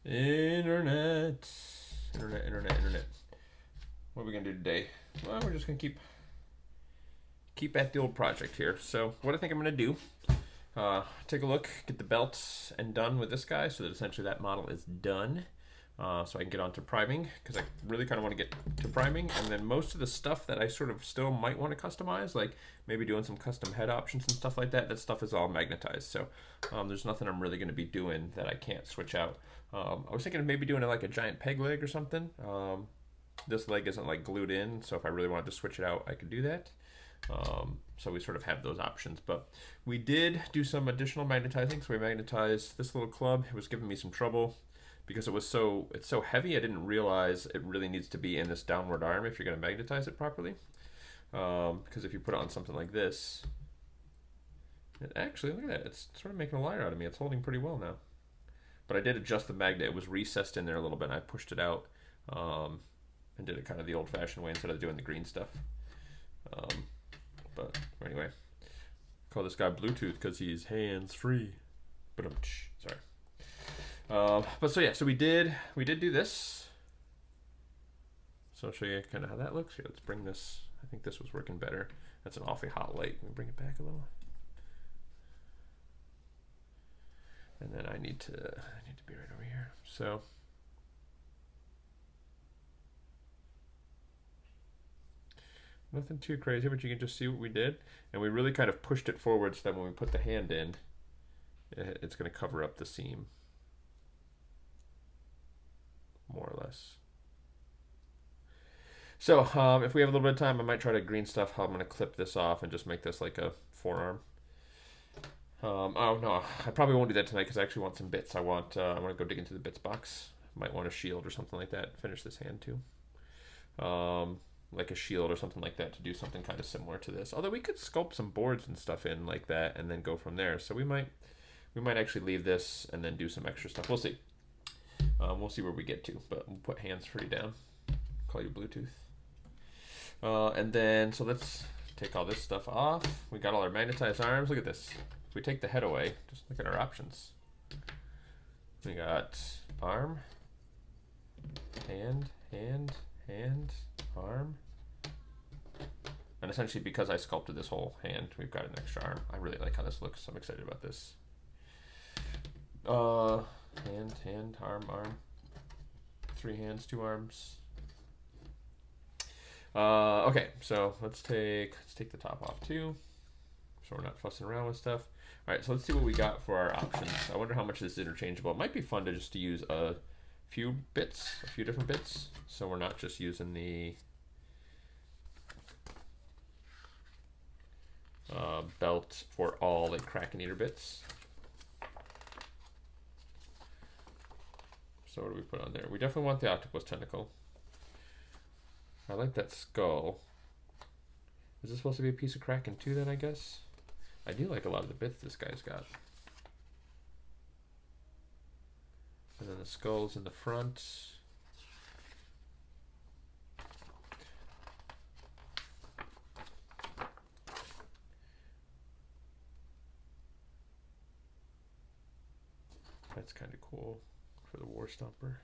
Internet. Internet. What are we gonna do today? Well, we're just gonna keep at the old project here. So what I think I'm gonna do, take a look, get the belts and done with this guy, so that essentially that model is done. So I can get on to priming, because I really kind of want to get to priming, and then most of the stuff that I sort of still might want to customize, like maybe doing some custom head options and stuff like that, that stuff is all magnetized. So there's nothing I'm really going to be doing that I can't switch out. I was thinking of maybe doing it like a giant peg leg or something. This leg isn't like glued in, so if I really wanted to switch it out, I could do that. So we sort of have those options, but we did do some additional magnetizing. So we magnetized this little club. It was giving me some trouble because it's so heavy. I didn't realize it really needs to be in this downward arm if you're going to magnetize it properly. Because if you put it on something like this, it actually, look at that, it's sort of making a liar out of me. It's holding pretty well now. But I did adjust the magnet. It was recessed in there a little bit, and I pushed it out and did it kind of the old-fashioned way instead of doing the green stuff. But anyway, call this guy Bluetooth because he's hands-free. But sorry. But so yeah, so we did do this. So I'll show you kind of how that looks. Here, let's bring this. I think this was working better. That's an awfully hot light. Can we bring it back a little? And then I need to be right over here. So nothing too crazy, but you can just see what we did. And we really kind of pushed it forward so that when we put the hand in, it's going to cover up the seam. More or less. So if we have a little bit of time, I might try to green stuff how I'm going to clip this off and just make this like a forearm. Oh no, I probably won't do that tonight because I actually want some bits. I want to go dig into the bits box. Might want a shield or something like that. Finish this hand too. Like a shield or something like that to do something kind of similar to this. Although we could sculpt some boards and stuff in like that and then go from there. So we might actually leave this and then do some extra stuff. We'll see. We'll see where we get to, but we'll put hands free down. Call you Bluetooth. And then, so let's take all this stuff off. We got all our magnetized arms. Look at this. If we take the head away, just look at our options. We got arm, hand, arm. And essentially, because I sculpted this whole hand, we've got an extra arm. I really like how this looks. I'm excited about this. Hand, arm. 3 hands, 2 arms. Okay, so let's take the top off too, so we're not fussing around with stuff. All right, so let's see what we got for our options. I wonder how much this is interchangeable. It might be fun to just use a few different bits, so we're not just using the belt for all like Kraken Eater bits. So what do we put on there? We definitely want the Octopus tentacle. I like that skull. Is this supposed to be a piece of Kraken too then, I guess? I do like a lot of the bits this guy's got. And then the skull's in the front. That's kind of cool for the War Stomper.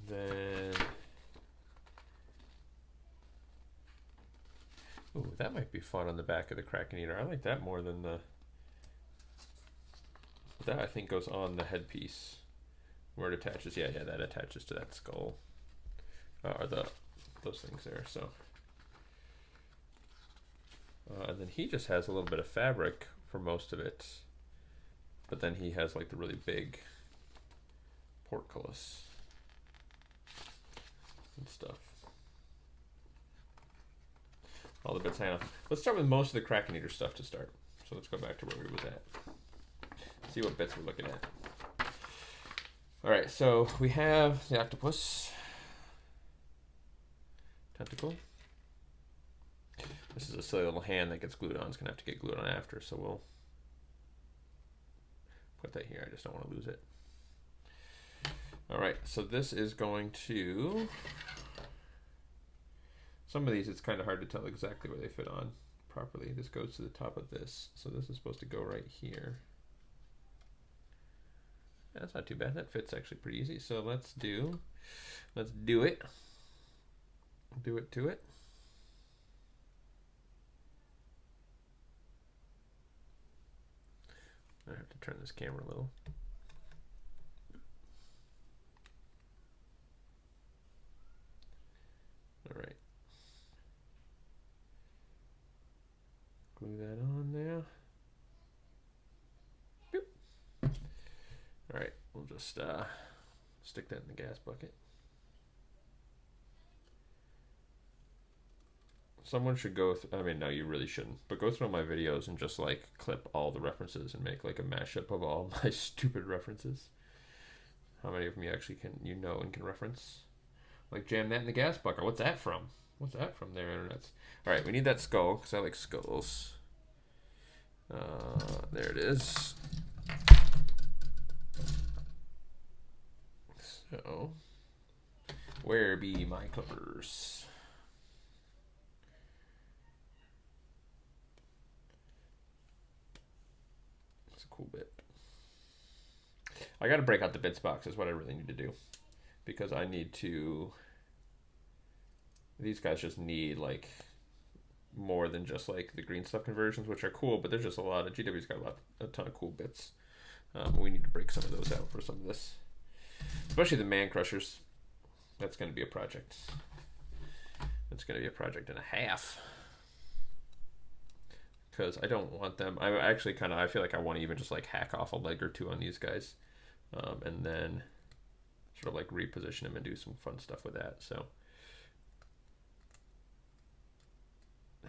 Then, ooh, that might be fun on the back of the Kraken Eater. I like that more than the. That I think goes on the headpiece, where it attaches. Yeah, that attaches to that skull, or those things there. So, and then he just has a little bit of fabric for most of it, but then he has like the really big portcullis and stuff. All the bits hanging off. Let's start with most of the Kraken Eater stuff to start. So let's go back to where we was at. See what bits we're looking at. All right, so we have the Octopus tentacle. This is a silly little hand that gets glued on. It's gonna have to get glued on after, so we'll put that here. I just don't want to lose it. All right, so this is going to, some of these it's kind of hard to tell exactly where they fit on, properly. This goes to the top of this, so this is supposed to go right here. That's not too bad. That fits actually pretty easy. So let's do it. Do it to it. I have to turn this camera a little. All right. Glue that on there. Boop. All right, we'll just stick that in the gas bucket. Someone should go I mean, no, you really shouldn't, but go through my videos and just like clip all the references and make like a mashup of all my stupid references. How many of them you actually know and can reference? Like jam that in the gas bucket. What's that from? What's that from there, internets? All right, we need that skull because I like skulls. There it is. So, where be my clippers? It's a cool bit. I got to break out the bits box is what I really need to do, because I need to. These guys just need like more than just like the green stuff conversions, which are cool, but there's just a lot of GW's got a ton of cool bits. We need to break some of those out for some of this, especially the man crushers. That's going to be a project. That's going to be a project and a half, because I don't want them. I actually I feel like I want to even just like hack off a leg or two on these guys, and then sort of like reposition them and do some fun stuff with that. So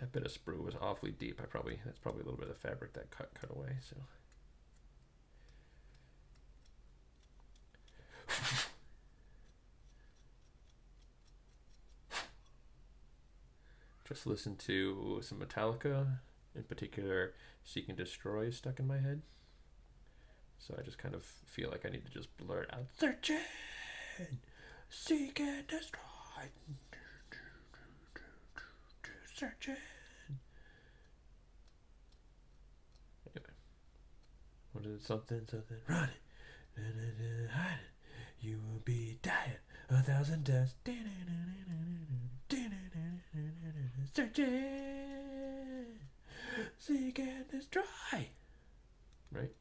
that bit of sprue was awfully deep. That's probably a little bit of fabric that cut away. So just listen to some Metallica, in particular Seek and Destroy is stuck in my head. So I just kind of feel like I need to just blurt out, searching, seek and destroy, searching. Anyway, what is it? Something, running, hiding, you will be dying 1,000 deaths. Searching, seek and destroy. Right?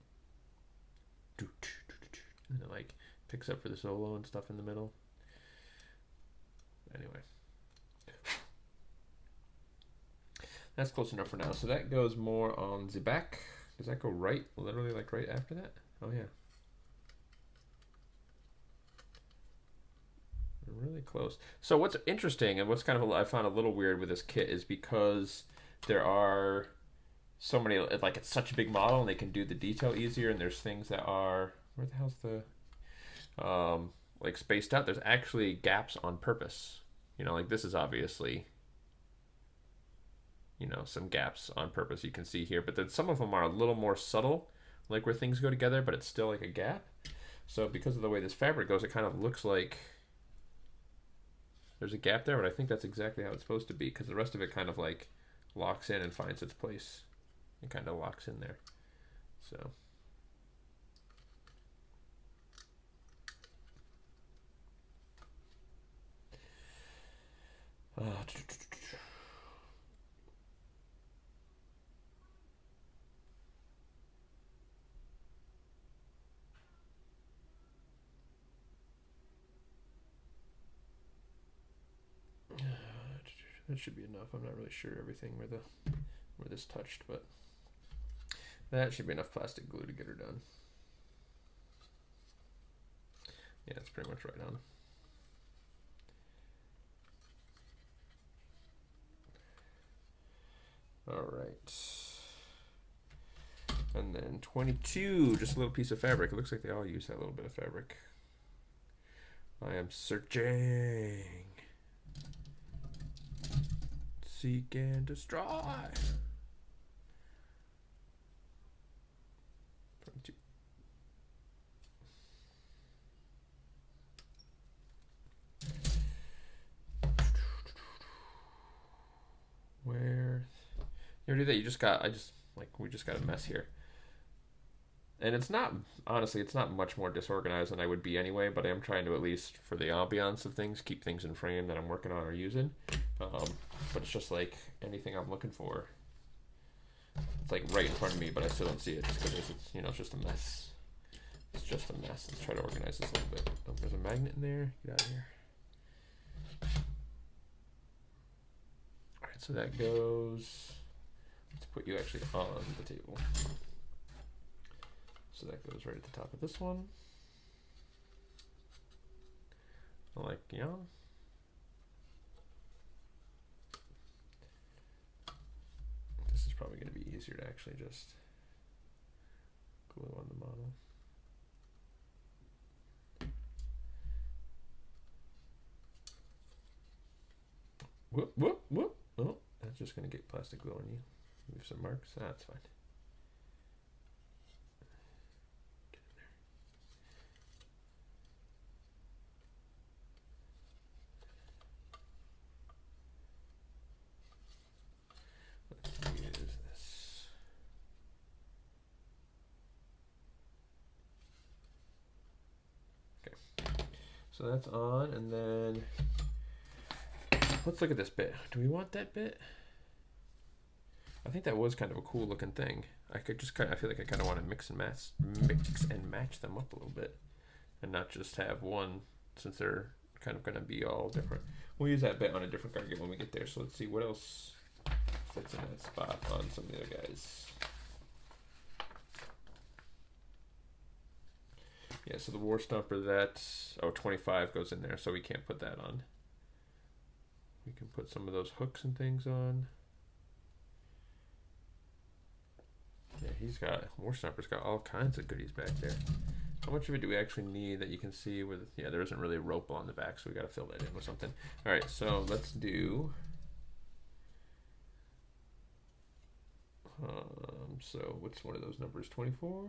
And it like picks up for the solo and stuff in the middle. Anyway, that's close enough for now. So that goes more on the back. Does that go right, literally like right after that? Oh yeah. Really close. So what's interesting and what's kind of I found a little weird with this kit is because there are so many, like it's such a big model and they can do the detail easier, and there's things that are, where the hell's the like spaced out. There's actually gaps on purpose. You know, like this is obviously, you know, some gaps on purpose you can see here, but then some of them are a little more subtle, like where things go together, but it's still like a gap. So because of the way this fabric goes, it kind of looks like there's a gap there, but I think that's exactly how it's supposed to be, because the rest of it kind of like locks in and finds its place. It kind of locks in there. So that should be enough. I'm not really sure everything where this touched, but that should be enough plastic glue to get her done. Yeah, it's pretty much right on. All right. And then 22, just a little piece of fabric. It looks like they all use that little bit of fabric. I am searching. Seek and destroy. 22. Where? You ever do that? We just got a mess here. And it's not, honestly, it's not much more disorganized than I would be anyway, but I am trying to, at least for the ambiance of things, keep things in frame that I'm working on or using. But it's just like anything I'm looking for. It's like right in front of me, but I still don't see it just because it's, you know, it's just a mess. It's just a mess. Let's try to organize this a little bit. Oh, there's a magnet in there. Get out of here. All right, so that goes, let's put you actually on the table. So that goes right at the top of this one. Like, yeah. This is probably going to be easier to actually just glue on the model. Whoop, whoop, whoop. Oh, that's just going to get plastic glue on you. Leave some marks. That's fine. So that's on, and then let's look at this bit. Do we want that bit? I think that was kind of a cool looking thing. I feel like I kind of want to mix and match them up a little bit, and not just have one, since they're kind of going to be all different. We'll use that bit on a different card game when we get there. So let's see what else fits in that spot on some of the other guys. Yeah, so the War Stomper, that's, 25 goes in there, so we can't put that on. We can put some of those hooks and things on. Yeah, War Stomper's got all kinds of goodies back there. How much of it do we actually need that you can see with, yeah, there isn't really a rope on the back, so we got to fill that in with something. All right, so let's do, so what's one of those numbers, 24?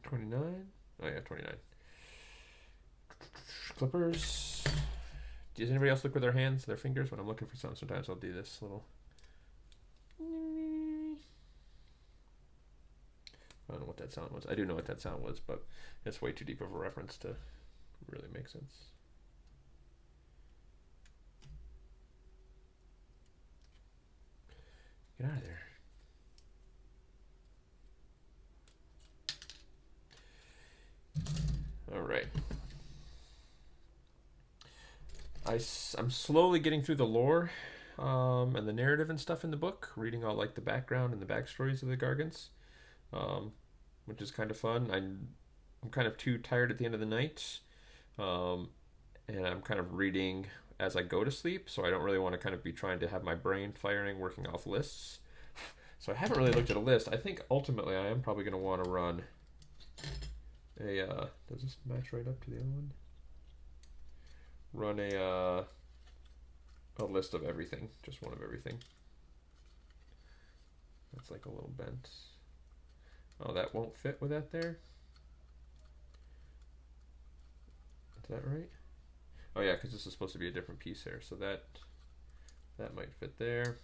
$29? Oh yeah, 29. Clippers. Does anybody else look with their hands, their fingers? When I'm looking for something, sometimes I'll do this little. I don't know what that sound was. I do know what that sound was, but it's way too deep of a reference to really make sense. Get out of there. All right. I'm slowly getting through the lore and the narrative and stuff in the book, reading all like the background and the backstories of the Gargants, which is kind of fun. I'm kind of too tired at the end of the night, and I'm kind of reading as I go to sleep, so I don't really want to kind of be trying to have my brain firing, working off lists. So I haven't really looked at a list. I think ultimately I am probably going to want to run a, does this match right up to the other one? Run a list of everything, just one of everything. That's like a little bent. Oh, that won't fit with that there? Is that right? Oh yeah, because this is supposed to be a different piece here, so that might fit there.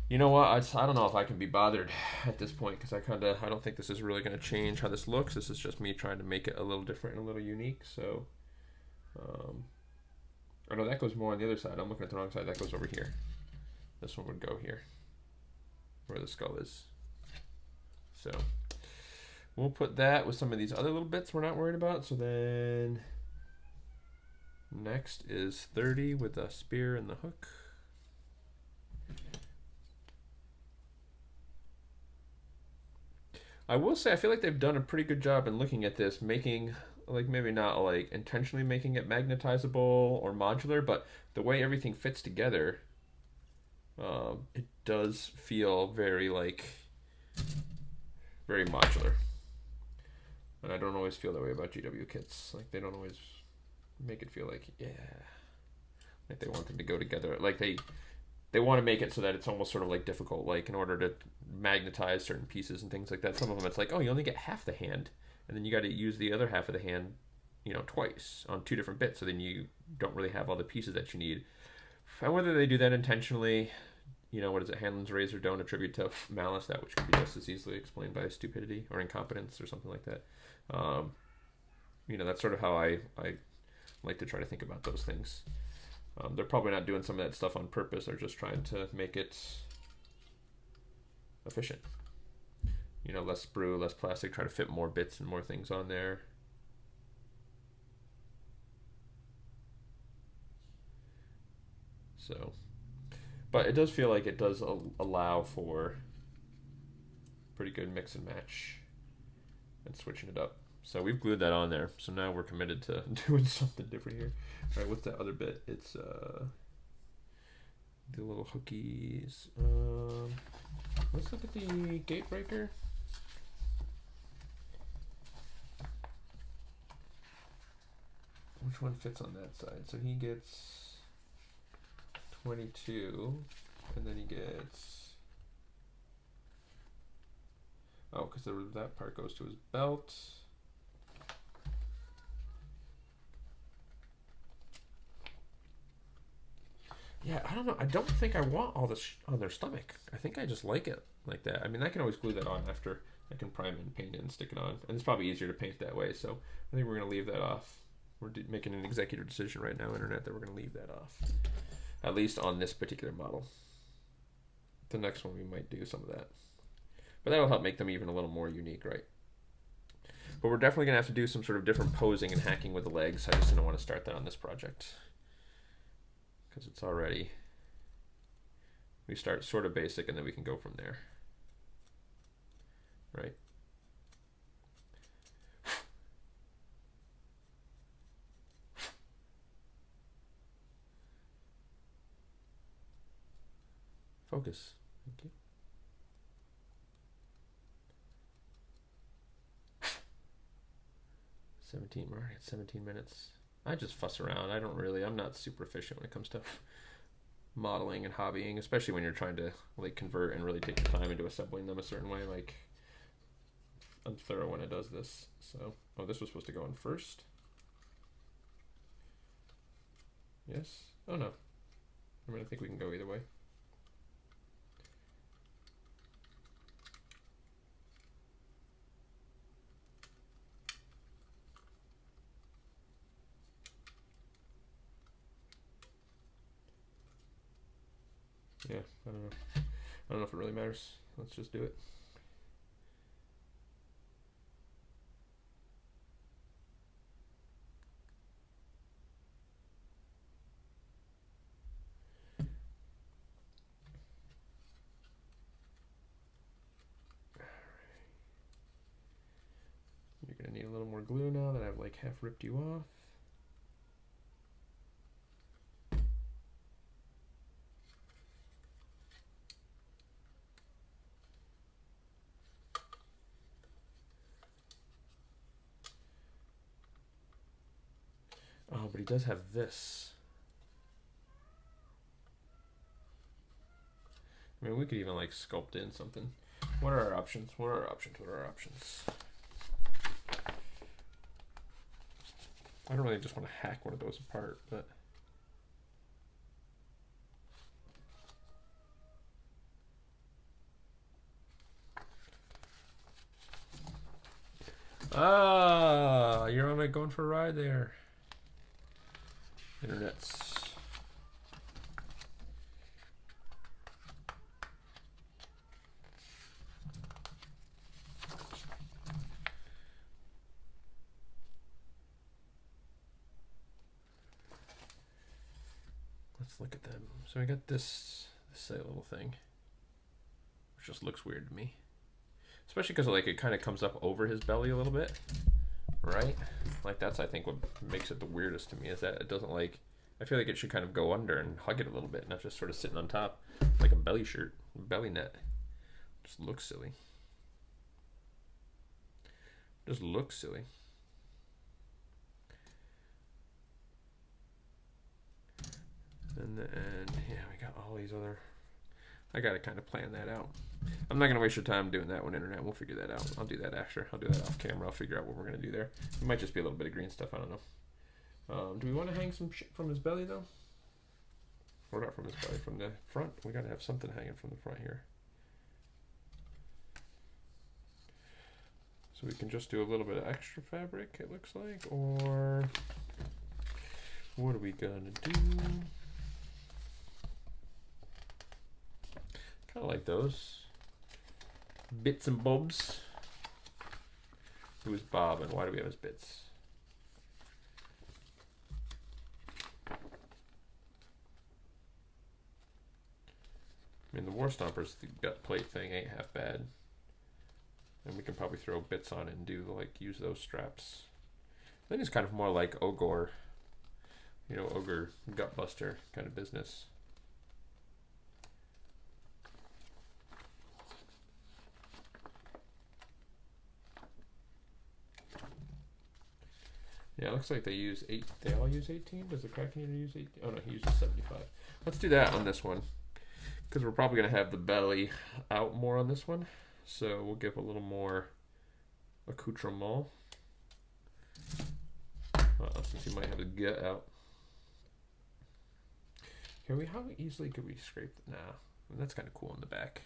You know what? I don't know if I can be bothered at this point, because I don't think this is really going to change how this looks. This is just me trying to make it a little different and a little unique. So, oh no, that goes more on the other side. I'm looking at the wrong side. That goes over here. This one would go here, where the skull is. So we'll put that with some of these other little bits we're not worried about. So then next is 30 with the spear and the hook. I will say I feel like they've done a pretty good job in looking at this, making, like, maybe not like intentionally making it magnetizable or modular, but the way everything fits together, it does feel very modular. And I don't always feel that way about GW kits. Like, they don't always make it feel like, yeah, like they want them to go together. Like they want to make it so that it's almost sort of like difficult, like in order to magnetize certain pieces and things like that. Some of them it's like, oh, you only get half the hand, and then you got to use the other half of the hand, twice on 2 different bits, so then you don't really have all the pieces that you need. And whether they do that intentionally, what is it? Hanlon's razor don't attribute to malice, that which could be just as easily explained by stupidity or incompetence or something like that. That's sort of how I like to try to think about those things. They're probably not doing some of that stuff on purpose. They're just trying to make it efficient. Less sprue, less plastic, try to fit more bits and more things on there. So, but it does feel like it does allow for pretty good mix and match and switching it up. So we've glued that on there. So now we're committed to doing something different here. All right, what's that other bit? It's the little hookies. Let's look at the gate breaker. Which one fits on that side? So he gets 22, and then he gets, because that part goes to his belt. Yeah, I don't know. I don't think I want all this on their stomach. I think I just like it like that. I mean, I can always glue that on after. I can prime it and paint it and stick it on. And it's probably easier to paint that way, so I think we're going to leave that off. We're making an executive decision right now, Internet, that we're going to leave that off. At least on this particular model. The next one we might do some of that. But that'll help make them even a little more unique, right? But we're definitely going to have to do some sort of different posing and hacking with the legs. I just didn't want to start that on this project. Because it's already... We start sort of basic and then we can go from there. Right? Focus. Thank you. We're already at 17 minutes. I just fuss around. I'm not super efficient when it comes to modeling and hobbying, especially when you're trying to convert and really take your time into assembling them a certain way. I'm thorough when it does this. So, this was supposed to go in first. Yes? Oh no. I think we can go either way. Yeah, I don't know. I don't know if it really matters. Let's just do it. You're gonna need a little more glue now that I've half ripped you off. Oh, but he does have this. I mean, we could even sculpt in something. What are our options? What are our options? What are our options? I don't really just want to hack one of those apart, but... You're on going for a ride there. Internets. Let's look at them. So I got this little thing, which just looks weird to me. Especially because it kind of comes up over his belly a little bit, right? That's I think what makes it the weirdest to me, is that it doesn't I feel like it should kind of go under and hug it a little bit, not just sort of sitting on top like a belly shirt, belly net. Just looks silly. Just looks silly. And then yeah, we got all these other I gotta kind of plan that out. I'm not gonna waste your time doing that one, internet. We'll figure that out. I'll do that after. I'll do that off camera. I'll figure out what we're gonna do there. It might just be a little bit of green stuff. I don't know. Do we want to hang some shit from his belly though? Or not from his belly, from the front? We gotta have something hanging from the front here. So we can just do a little bit of extra fabric, it looks like, or what are we gonna do? Kind of like those bits and bobs. Who is Bob and why do we have his bits? I mean, the War Stompers, the gut plate thing ain't half bad. And we can probably throw bits on it and do, like, use those straps. Then it's kind of more like Ogre, you know, Ogre Gutbuster kind of business. Yeah, it looks like they use 8. They all use 18? Does the Kraken Eater use 18? Oh no, he uses 75. Let's do that on this one. Because we're probably going to have the belly out more on this one. So we'll give a little more accoutrement. Since he might have the gut out. Can we? How easily could we scrape that? Nah, that's kind of cool in the back.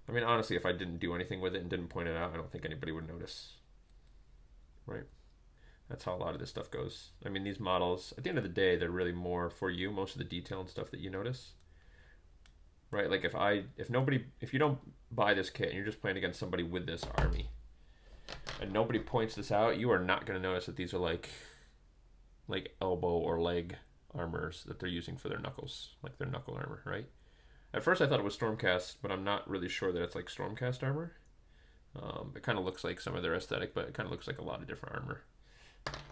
I mean, honestly, if I didn't do anything with it and didn't point it out, I don't think anybody would notice. Right? That's how a lot of this stuff goes. I mean, these models, at the end of the day, they're really more for you. Most of the detail and stuff that you notice. Right? Like if you don't buy this kit and you're just playing against somebody with this army and nobody points this out, you are not going to notice that these are like elbow or leg armors that they're using for their knuckles, like their knuckle armor, right? At first I thought it was Stormcast, but I'm not really sure that it's like Stormcast armor. It kind of looks like some of their aesthetic, but it kind of looks like a lot of different armor.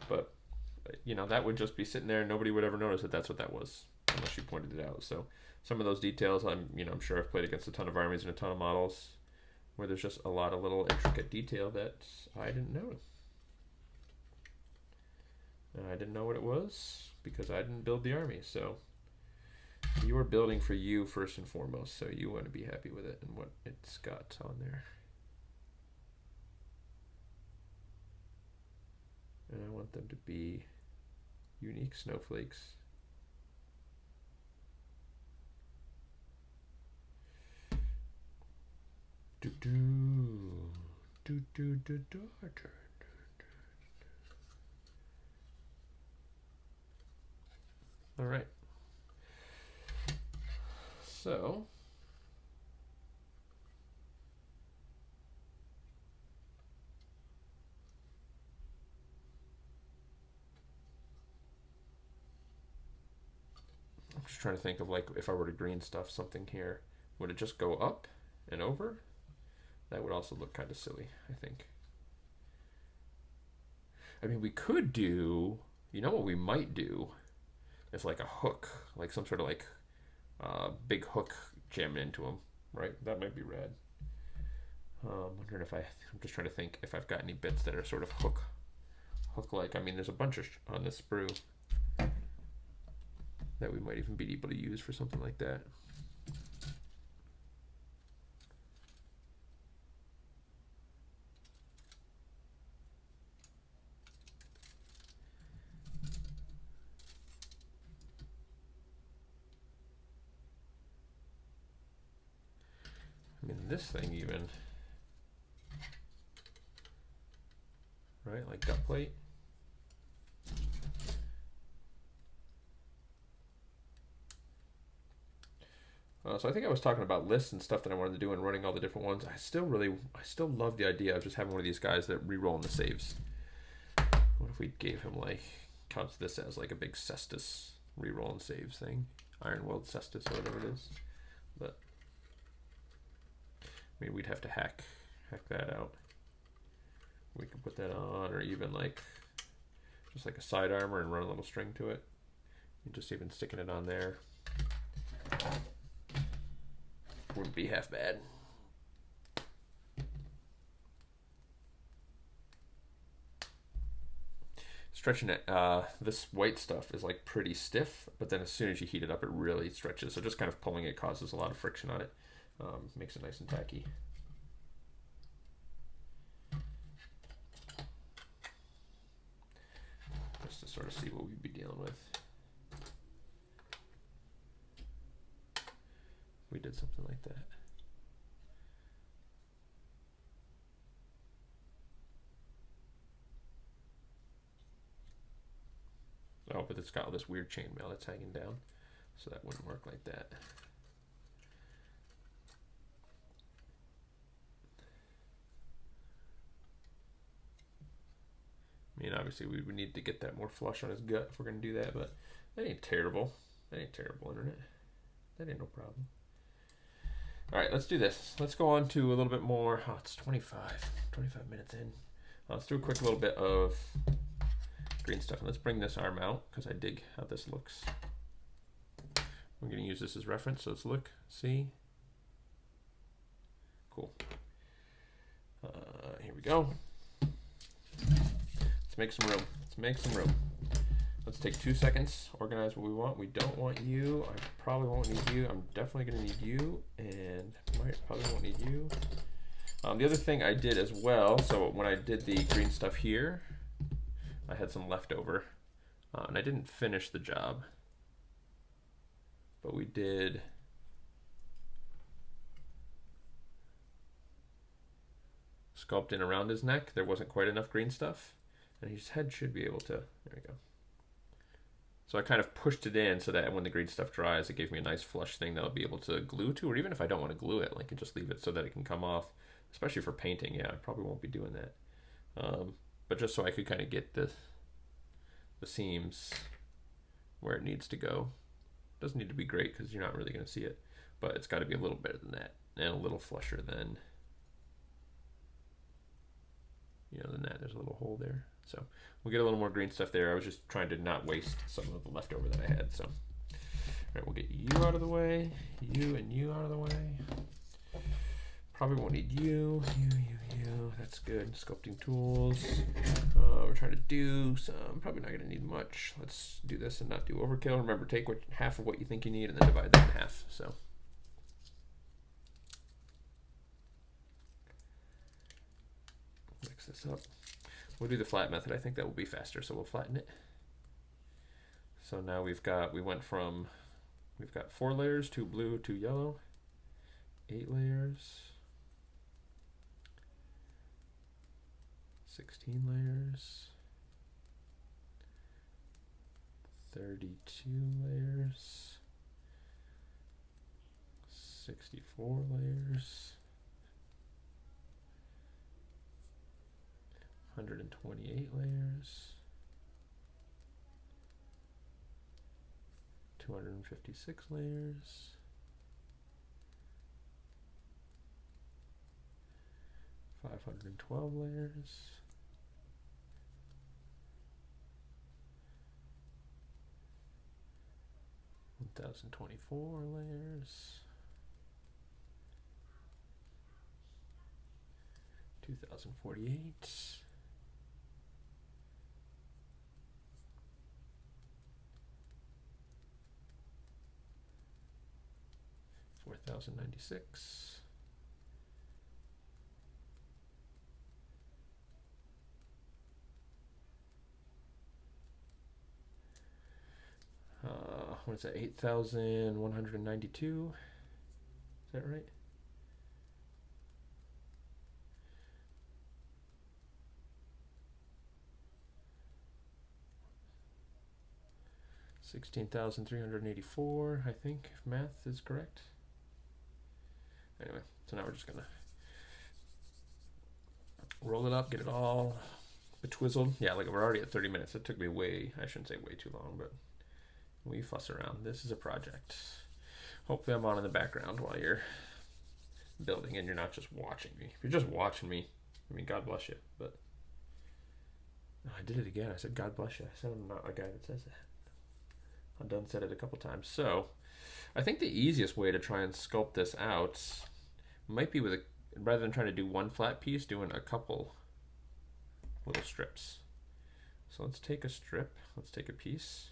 But, you know, that would just be sitting there and nobody would ever notice that that's what that was, unless you pointed it out. So some of those details, I'm sure I've played against a ton of armies and a ton of models where there's just a lot of little intricate detail that I didn't know. And I didn't know what it was because I didn't build the army. So you are building for you first and foremost, so you want to be happy with it and what it's got on there. And I want them to be unique snowflakes. All right. So I'm just trying to think of, like, if I were to green stuff something here, would it just go up and over? That would also look kind of silly, I think. I mean, we could do, you know what we might do? Is like a hook, like some sort of like big hook jamming into them, right? That might be rad. I'm wondering if I'm just trying to think if I've got any bits that are sort of hook-like. I mean, there's a bunch of on this sprue that we might even be able to use for something like that. I mean, this thing even, right? Like gut plate. So I think I was talking about lists and stuff that I wanted to do and running all the different ones. I still love the idea of just having one of these guys that re-roll in the saves. What if we gave him, like, counts this as like a big Cestus re-roll and saves thing? Iron World Cestus or whatever it is. But I mean, we'd have to hack that out. We can put that on, or even like just like a side armor and run a little string to it. And just even sticking it on there wouldn't be half bad. stretching it. This white stuff is like pretty stiff, but then as soon as you heat it up, it really stretches. So just kind of pulling it causes a lot of friction on it. Makes it nice and tacky. Just to sort of see what we'd be dealing with. We did something like that. Oh, but it's got all this weird chainmail that's hanging down, so that wouldn't work like that. I mean, obviously we would need to get that more flush on his gut if we're gonna do that, but that ain't terrible. That ain't terrible, internet. That ain't no problem. All right, let's do this. Let's go on to a little bit more. Oh, it's 25 minutes in. Let's do a quick little bit of green stuff. And let's bring this arm out because I dig how this looks. We're going to use this as reference. So let's look, see. Cool. Here we go. Let's make some room. Let's make some room. Let's take 2 seconds, organize what we want. We don't want you. I probably won't need you. I'm definitely going to need you, and probably won't need you. The other thing I did as well, so when I did the green stuff here, I had some leftover, and I didn't finish the job, but we did sculpt in around his neck. There wasn't quite enough green stuff, and his head should be able to, there we go. So I kind of pushed it in so that when the green stuff dries, it gave me a nice flush thing that I'll be able to glue to, or even if I don't want to glue it, I can just leave it so that it can come off, especially for painting. Yeah, I probably won't be doing that. But just so I could kind of get the seams where it needs to go. Doesn't need to be great because you're not really going to see it, but it's got to be a little better than that and a little flusher than, than that. There's a little hole there. So we'll get a little more green stuff there. I was just trying to not waste some of the leftover that I had. So, all right, we'll get you out of the way, you and you out of the way. Probably won't need you. That's good. Sculpting tools. We're trying to do some. Probably not going to need much. Let's do this and not do overkill. Remember, take half of what you think you need and then divide that in half. So. Mix this up. We'll do the flat method. I think that will be faster, so we'll flatten it. So now we've got 4 layers, 2 blue, 2 yellow, 8 layers, 16 layers, 32 layers, 64 layers, 128 layers, 256 layers, 512 layers, 1024 layers, 2048, 4096, 8,192? Is that right? $16,384, I think, if math is correct. Anyway, so now we're just gonna roll it up, get it all betwizzled. Yeah, like we're already at 30 minutes. It took me I shouldn't say way too long, but we fuss around. This is a project. Hopefully I'm on in the background while you're building and you're not just watching me. If you're just watching me, I mean, God bless you, but I did it again. I said, God bless you. I said I'm not a guy that says that. I've done said it a couple times. So I think the easiest way to try and sculpt this out might be with rather than trying to do one flat piece, doing a couple little strips. So let's take a strip. Let's take a piece.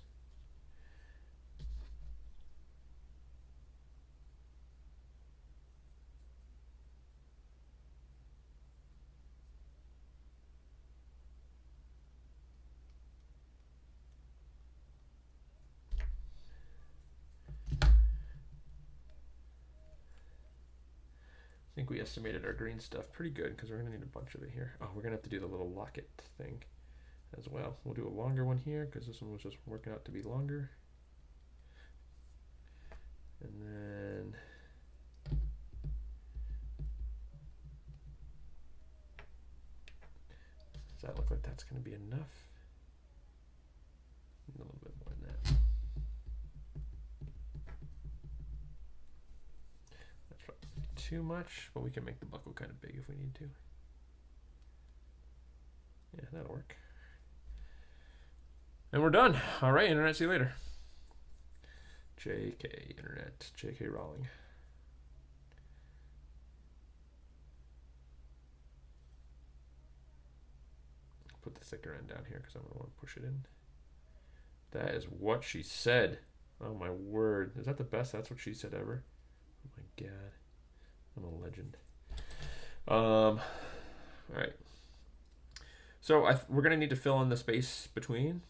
I think we estimated our green stuff pretty good because we're going to need a bunch of it here. Oh, we're going to have to do the little locket thing as well. We'll do a longer one here because this one was just working out to be longer. And then does that look like that's going to be enough? A little bit more than that. That's probably too much, but we can make the buckle kind of big if we need to. Yeah, that'll work. And we're done. All right, internet, see you later. JK, internet, JK Rowling. Put the thicker end down here because I'm going to want to push it in. That is what she said. Oh my word. Is that the best? That's what she said ever. Oh my god. I'm a legend. All right. So we're going to need to fill in the space between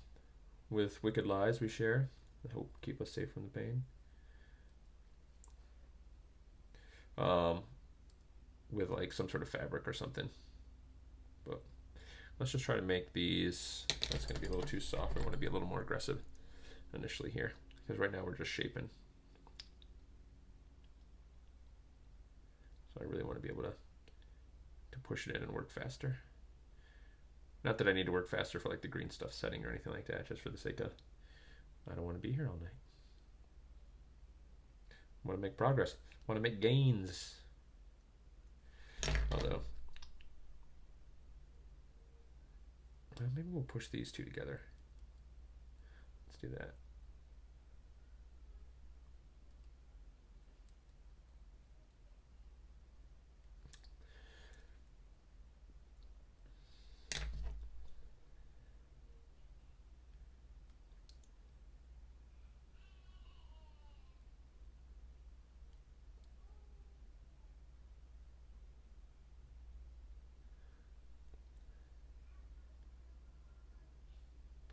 with wicked lies we share that hope keep us safe from the pain. With like some sort of fabric or something. But let's just try to make these. That's going to be a little too soft. We want to be a little more aggressive initially here because right now we're just shaping. So I really want to be able to push it in and work faster. Not that I need to work faster for like the green stuff setting or anything like that, just for the sake of I don't want to be here all night. I want to make progress. I want to make gains. Although, maybe we'll push these two together. Let's do that.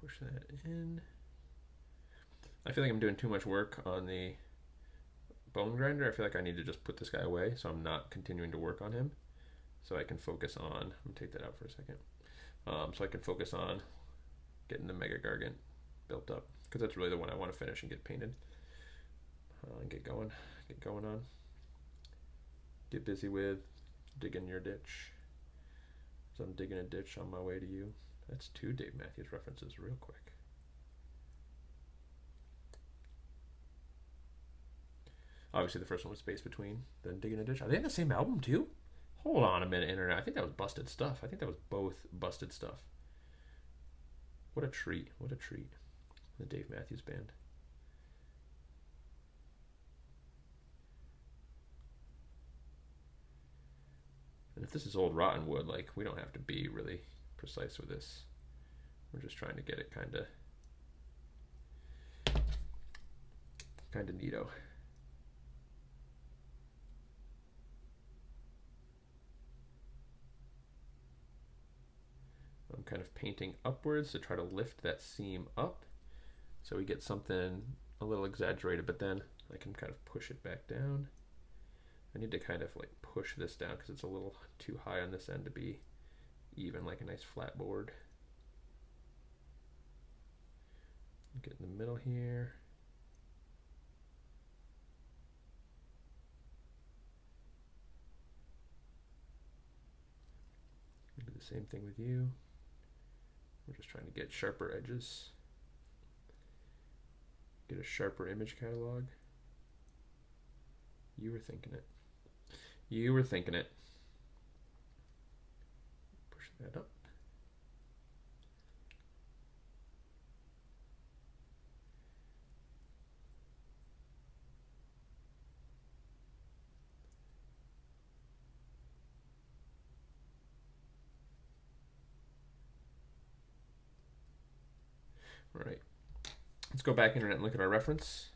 Push that in. I feel like I'm doing too much work on the bone grinder. I feel like I need to just put this guy away so I'm not continuing to work on him. So I can focus on, I'm going to take that out for a second. So I can focus on getting the Mega Gargant built up because that's really the one I want to finish and get painted. And get going on. Get busy with digging your ditch. So I'm digging a ditch on my way to you. That's 2 Dave Matthews references real quick. Obviously the first one was Space Between, then Digging a Ditch. Are they in the same album too? Hold on a minute, internet. I think that was Busted Stuff. I think that was both Busted Stuff. What a treat. What a treat. The Dave Matthews Band. And if this is old rotten wood, like, we don't have to be really precise with this. We're just trying to get it kind of neato. I'm kind of painting upwards to try to lift that seam up so we get something a little exaggerated, but then I can kind of push it back down. I need to kind of like push this down because it's a little too high on this end to be even, like a nice flat board. Get in the middle here. Do the same thing with you. We're just trying to get sharper edges. Get a sharper image catalog. You were thinking it. You were thinking it. Push that up. All right. Let's go back internet and look at our reference.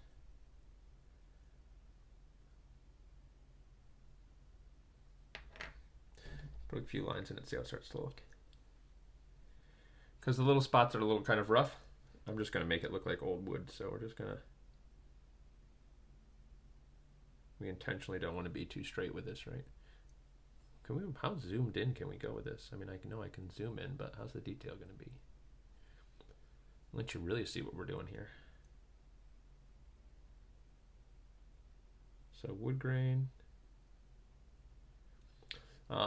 Put a few lines in it, see how it starts to look. Because the little spots are a little kind of rough, I'm just going to make it look like old wood. So we're just going to... We intentionally don't want to be too straight with this, right? Can we? How zoomed in can we go with this? I mean, I know I can zoom in, but how's the detail going to be? Let you really see what we're doing here. So wood grain.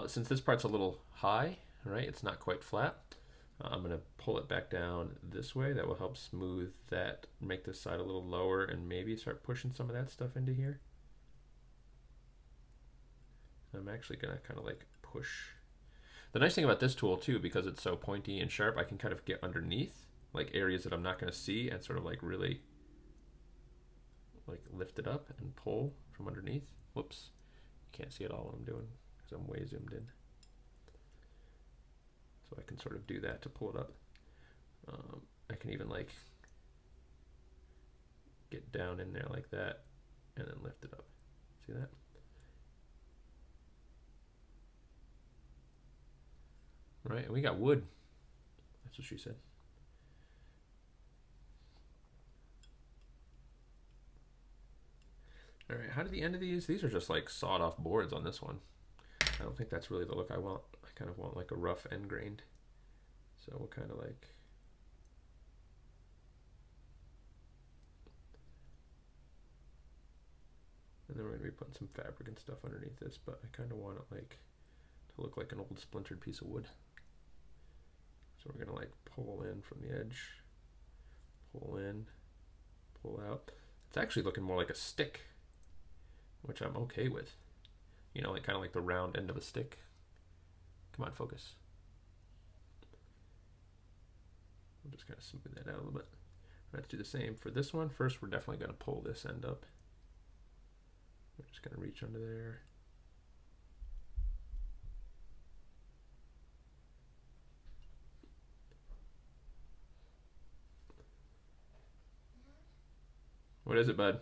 Since this part's a little high, right? It's not quite flat. I'm going to pull it back down this way. That will help smooth that, make this side a little lower, and maybe start pushing some of that stuff into here. I'm actually going to kind of like push. The nice thing about this tool too, because it's so pointy and sharp, I can kind of get underneath like areas that I'm not going to see and sort of like really like lift it up and pull from underneath. Whoops. You can't see it all what I'm doing because I'm way zoomed in. So I can sort of do that to pull it up. I can even like get down in there like that and then lift it up. See that? Right, and we got wood. That's what she said. All right, how do the end of these? These are just like sawed off boards on this one. I don't think that's really the look I want. I kind of want like a rough end grained. So we'll kind of like... And then we're going to be putting some fabric and stuff underneath this, but I kind of want it like to look like an old splintered piece of wood. So we're going to like pull in from the edge, pull in, pull out. It's actually looking more like a stick, which I'm okay with. You know, like kind of like the round end of a stick. Come on, focus. We'll just kind of smooth that out a little bit. Let's do the same for this one. First, we're definitely going to pull this end up. We're just going to reach under there. What is it, bud?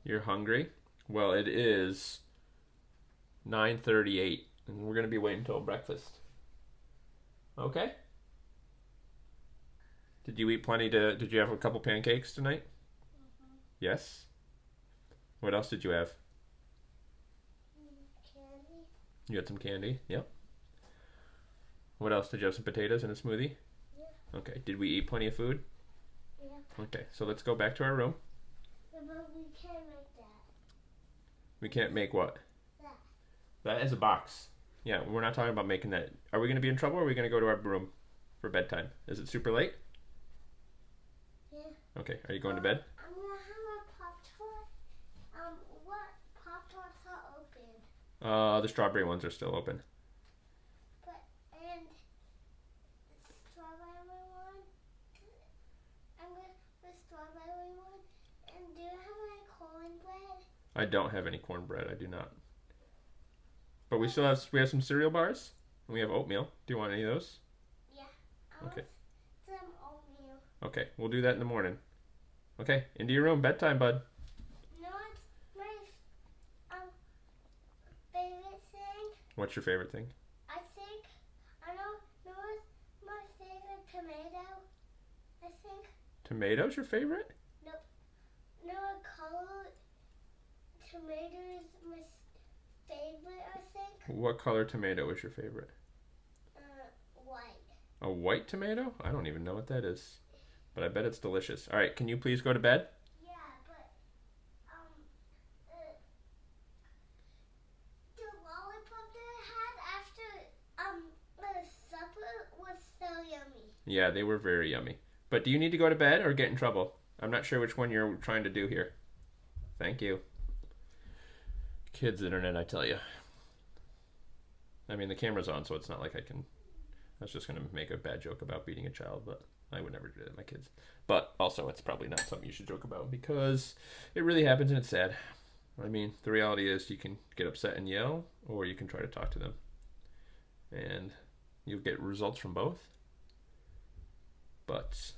You're hungry? Well, it is 9:38, and we're going to be waiting until breakfast. Okay? Did you eat plenty did you have a couple pancakes tonight? Mm-hmm. Yes? What else did you have? Candy. You had some candy? Yep. What else? Did you have some potatoes in a smoothie? Yeah. Okay. Did we eat plenty of food? Yeah. Okay, so let's go back to our room. Yeah, but we can't make that. We can't make what? That. That is a box. Yeah, we're not talking about making that. Are we going to be in trouble, or are we going to go to our room for bedtime? Is it super late? Yeah. Okay, are you going to bed? I'm going to have a Pop-Tart. What Pop-Tarts are open? The strawberry ones are still open. But, and the strawberry one? I'm going to the strawberry one. And do you have any cornbread? I don't have any cornbread, I do not. But we have some cereal bars, and we have oatmeal. Do you want any of those? Yeah. Okay. Some oatmeal. Okay, we'll do that in the morning. Okay, into your room, bedtime, bud. No, it's my favorite thing. What's your favorite thing? I know what's my favorite tomato. I think. Tomato's your favorite? No, color tomato is my favorite, I think. What color tomato is your favorite? White. A white tomato? I don't even know what that is. But I bet it's delicious. All right, can you please go to bed? Yeah, but the lollipop that I had after the supper was so yummy. Yeah, they were very yummy. But do you need to go to bed or get in trouble? I'm not sure which one you're trying to do here. Thank you. Kids internet, I tell you. I mean, the camera's on, so it's not like I was just going to make a bad joke about beating a child, but I would never do that to my kids. But also, it's probably not something you should joke about because it really happens and it's sad. I mean, the reality is you can get upset and yell, or you can try to talk to them. And You'll get results from both. But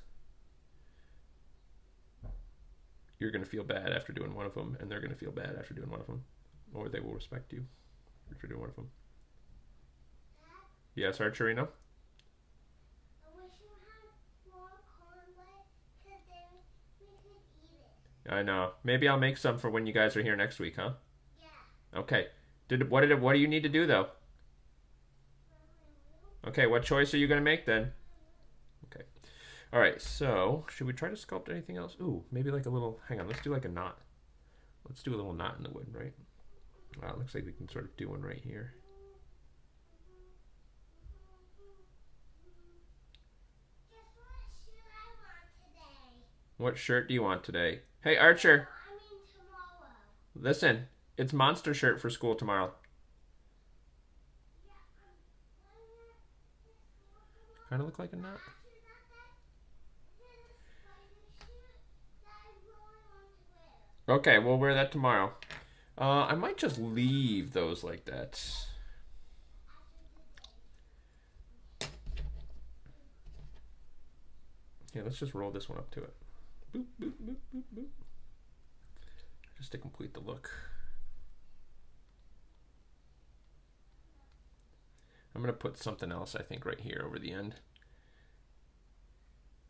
you're going to feel bad after doing one of them, and they're going to feel bad after doing one of them. Or they will respect you after doing one of them. Yes, Archerino? I wish you had more cornbread, because then we could eat it. I know. Maybe I'll make some for when you guys are here next week, huh? Yeah. Okay. What do you need to do, though? Okay, what choice are you going to make, then? Okay. All right, so should we try to sculpt anything else? Ooh, maybe like a little... Hang on, let's do like a knot. Let's do a little knot in the wood, right? Wow, it looks like we can sort of do one right here. Guess what shirt I want today? What shirt do you want today? Hey, Archer! I mean tomorrow. Listen, it's monster shirt for school tomorrow. Yeah, Kind of look like a knot. Okay, we'll wear that tomorrow. I might just leave those like that. Yeah, let's just roll this one up to it. Boop, boop, boop, boop, boop. Just to complete the look. I'm going to put something else, I think, right here over the end.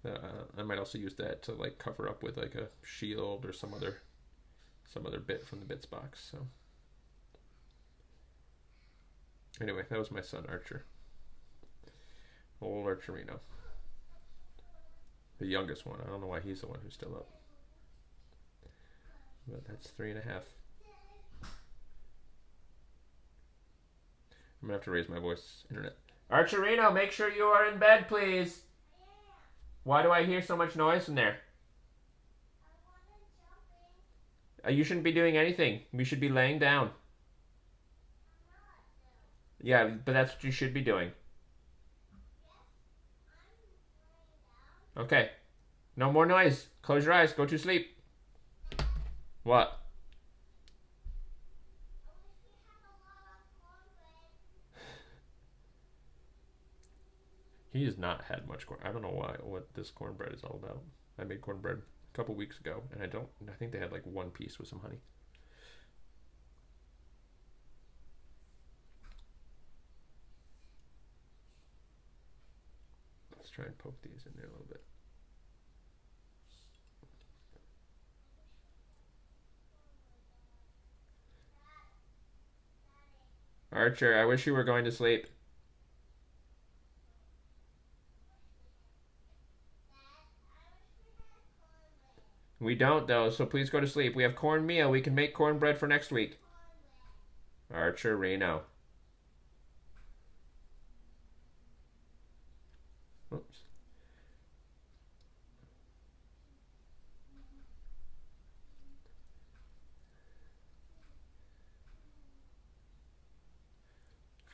I might also use that to like cover up with like a shield or some other bit from the bits box. So anyway, that was my son Archer. Old Archerino. The youngest one. I don't know why he's the one who's still up. But that's 3.5. I'm gonna have to raise my voice, internet. Archerino, make sure you are in bed, please. Why do I hear so much noise in there? You shouldn't be doing anything. We should be laying down. Yeah, but that's what you should be doing. Okay. No more noise. Close your eyes. Go to sleep. What? He has not had much corn. I don't know what this cornbread is all about. I made cornbread a couple weeks ago, and I think they had like one piece with some honey. Let's try and poke these in there a little bit. Archer, I wish you were going to sleep. We don't, though, so please go to sleep. We have cornmeal. We can make cornbread for next week. Archer Reno. Oops.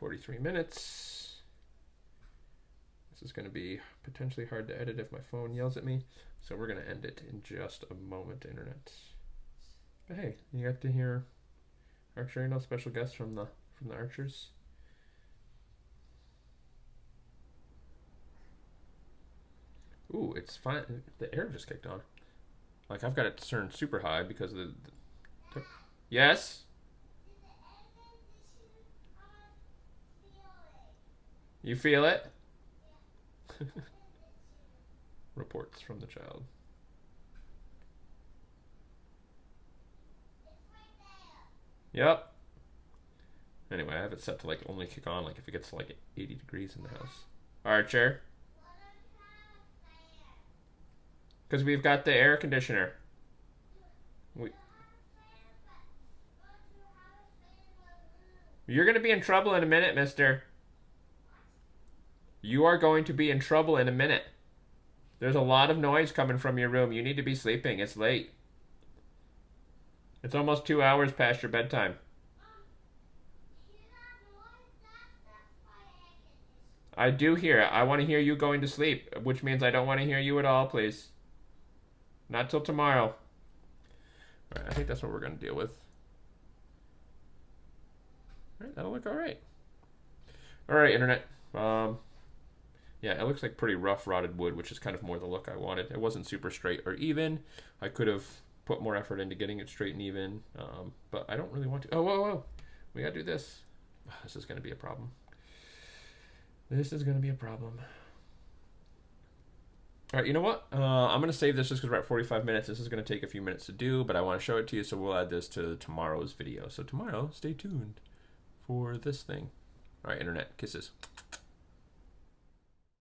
$43. This is going to be potentially hard to edit if my phone yells at me. So we're going to end it in just a moment, internet. But hey, you got to hear Archer, no special guest from the Archers. Ooh, it's fine. The air just kicked on. Like I've got it turned super high because of the yes. You feel it? Reports from the child. Yep. Anyway, I have it set to like only kick on like if it gets to like 80 degrees in the house. Archer. Because we've got the air conditioner. You're going to be in trouble in a minute, mister. You are going to be in trouble in a minute. There's a lot of noise coming from your room. You need to be sleeping. It's late. It's almost 2 hours past your bedtime. I do hear it. I want to hear you going to sleep, which means I don't want to hear you at all, please. Not till tomorrow. All right, I think that's what we're going to deal with. All right, that'll look all right. All right, internet. Yeah, it looks like pretty rough rotted wood, which is kind of more the look I wanted. It wasn't super straight or even. I could have put more effort into getting it straight and even, but I don't really want to. Oh, whoa, whoa. We gotta do this. This is gonna be a problem. This is gonna be a problem. All right, you know what? I'm going to save this just because we're at 45 minutes. This is going to take a few minutes to do, but I want to show it to you, so we'll add this to tomorrow's video. So tomorrow, stay tuned for this thing. All right, internet, kisses.